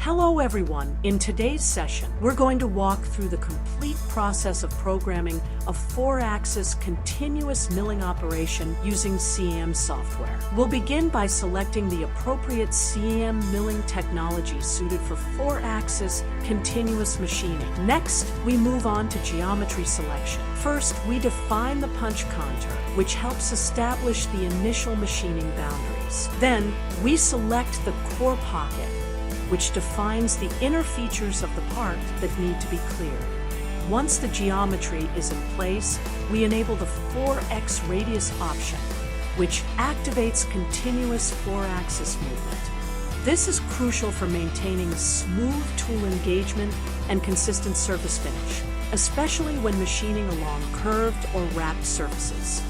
Hello everyone! In today's session, we're going to walk through the complete process of programming a 4-axis continuous milling operation using CAM software. We'll begin by selecting the appropriate CAM milling technology suited for 4-axis continuous machining. Next, we move on to geometry selection. First, we define the punch contour, which helps establish the initial machining boundaries. Then, we select the core pocket, which defines the inner features of the part that need to be cleared. Once the geometry is in place, we enable the 4x radius option, which activates continuous 4-axis movement. This is crucial for maintaining smooth tool engagement and consistent surface finish, especially when machining along curved or wrapped surfaces.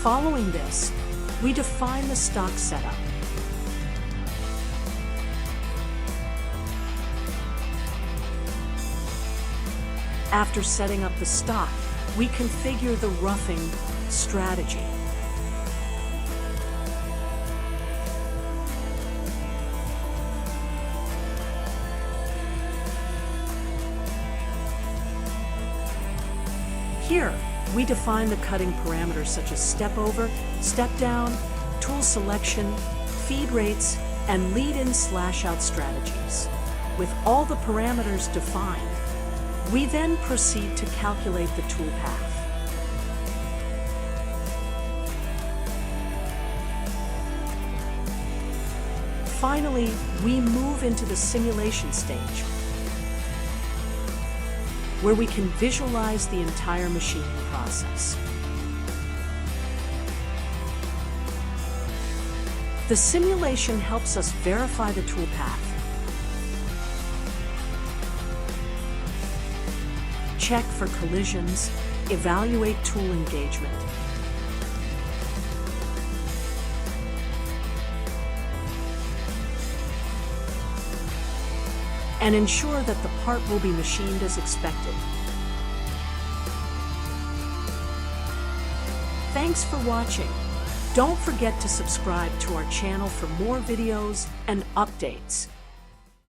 Following this, we define the stock setup. After setting up the stock, we configure the roughing strategy. Here, we define the cutting parameters such as step over, step down, tool selection, feed rates, and lead-in/out strategies. With all the parameters defined, we then proceed to calculate the tool path. Finally, we move into the simulation stage, where we can visualize the entire machining process. The simulation helps us verify the tool path, check for collisions, evaluate tool engagement, and ensure that the part will be machined as expected. Thanks for watching. Don't forget to subscribe to our channel for more videos and updates.